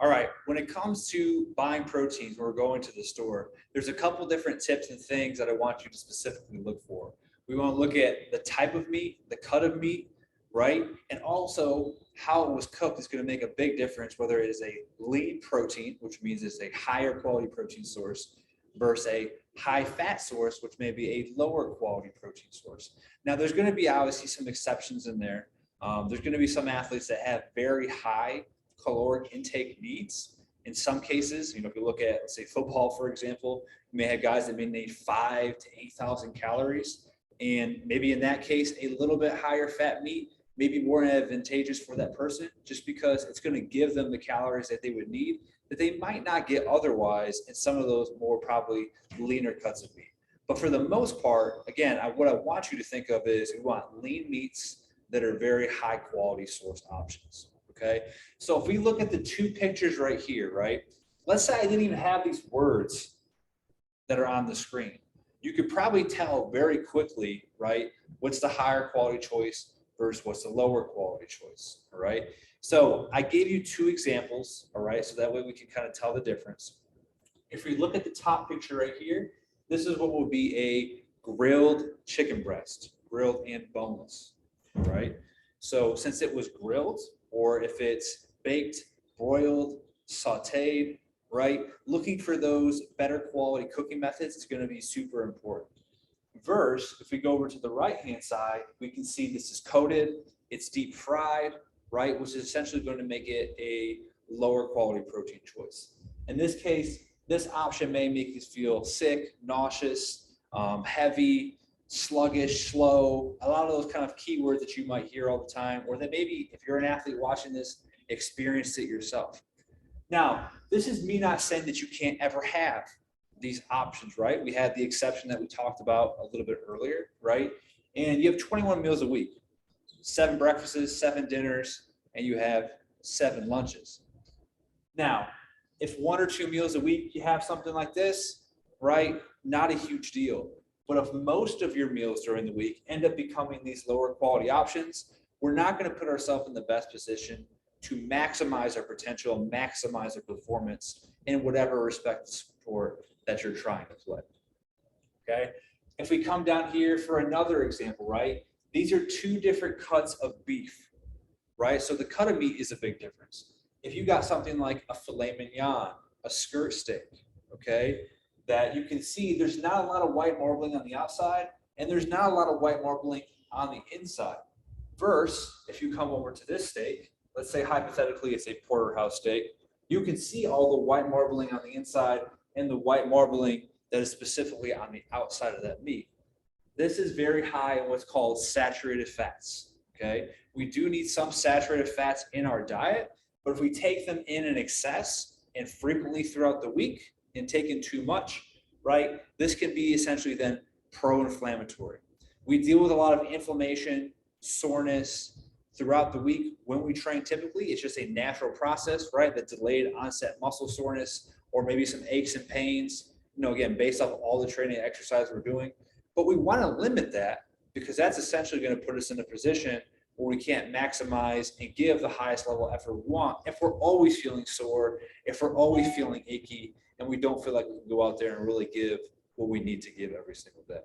All right, when it comes to buying proteins when we're going to the store, there's a couple different tips and things that I want you to specifically look for. We want to look at the type of meat, the cut of meat, right? And also how it was cooked is going to make a big difference, whether it is a lean protein, which means it's a higher quality protein source, versus a high fat source, which may be a lower quality protein source. Now, there's going to be obviously some exceptions in there. There's going to be some athletes that have very high caloric intake needs. In some cases, if you look at, say, football, for example, you may have guys that may need 5,000 to 8,000 calories. And maybe in that case, a little bit higher fat meat may be more advantageous for that person just because it's going to give them the calories that they would need that they might not get otherwise in some of those more probably leaner cuts of meat. But for the most part, again, what I want you to think of is we want lean meats that are very high quality sourced options. Okay. So if we look at the two pictures right here, right? Let's say I didn't even have these words that are on the screen. You could probably tell very quickly, right? What's the higher quality choice versus what's the lower quality choice, all right? So I gave you two examples, all right? So that way we can kind of tell the difference. If we look at the top picture right here, this is what would be a grilled chicken breast, grilled and boneless, all right? So since it was grilled, or if it's baked, broiled, sauteed, right? Looking for those better quality cooking methods is going to be super important. Versus, if we go over to the right-hand side, we can see this is coated, it's deep fried, right? Which is essentially going to make it a lower quality protein choice. In this case, this option may make you feel sick, nauseous, heavy, sluggish, slow, a lot of those kind of keywords that you might hear all the time, or that maybe if you're an athlete watching this, experienced it yourself. Now, this is me not saying that you can't ever have these options, right? We had the exception that we talked about a little bit earlier, right? And you have 21 meals a week, 7 breakfasts, 7 dinners, and you have 7 lunches. Now, if 1 or 2 meals a week you have something like this, right? Not a huge deal. But if most of your meals during the week end up becoming these lower quality options, we're not going to put ourselves in the best position to maximize our potential, maximize our performance in whatever respect of sport that you're trying to play. Okay. If we come down here for another example, right? These are 2 different cuts of beef, right? So the cut of meat is a big difference. If you got something like a filet mignon, a skirt steak, okay, that you can see there's not a lot of white marbling on the outside and there's not a lot of white marbling on the inside. Versus if you come over to this steak, let's say hypothetically it's a porterhouse steak, you can see all the white marbling on the inside and the white marbling that is specifically on the outside of that meat. This is very high in what's called saturated fats, okay? We do need some saturated fats in our diet, but if we take them in excess and frequently throughout the week and take in too much, right, this can be essentially then pro-inflammatory. We deal with a lot of inflammation, soreness, throughout the week when we train. Typically it's just a natural process, right? The delayed onset muscle soreness or maybe some aches and pains, again, based off all the training and exercise we're doing. But we want to limit that because that's essentially going to put us in a position where we can't maximize and give the highest level effort we want if we're always feeling sore, if we're always feeling achy, and we don't feel like we can go out there and really give what we need to give every single day.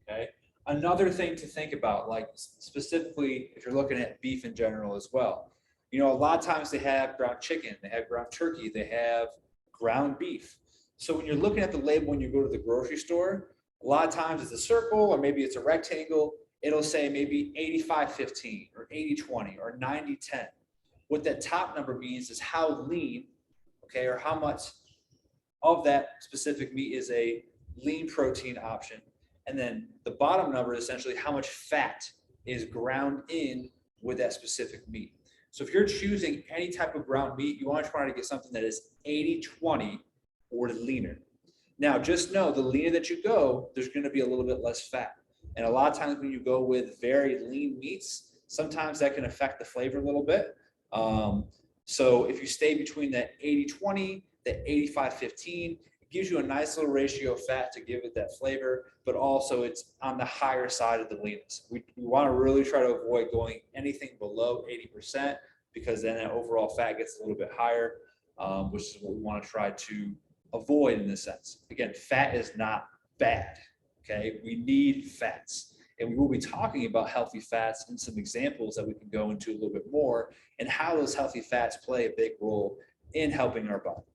Okay. Another thing to think about, like specifically if you're looking at beef in general as well, a lot of times they have ground chicken, they have ground turkey, they have ground beef. So when you're looking at the label when you go to the grocery store, a lot of times it's a circle or maybe it's a rectangle. It'll say maybe 85-15 or 80-20 or 90-10. What that top number means is how lean, okay, or how much of that specific meat is a lean protein option. And then the bottom number is essentially how much fat is ground in with that specific meat. So if you're choosing any type of ground meat, you want to try to get something that is 80-20 or leaner. Now, just know the leaner that you go, there's going to be a little bit less fat. And a lot of times when you go with very lean meats, sometimes that can affect the flavor a little bit. So if you stay between that 80-20, that 85-15, it gives you a nice little ratio of fat to give it that flavor, but also it's on the higher side of the leanness. We want to really try to avoid going anything below 80% because then that overall fat gets a little bit higher, which is what we want to try to avoid in this sense. Again, fat is not bad. Okay, we need fats. And we will be talking about healthy fats and some examples that we can go into a little bit more and how those healthy fats play a big role in helping our body.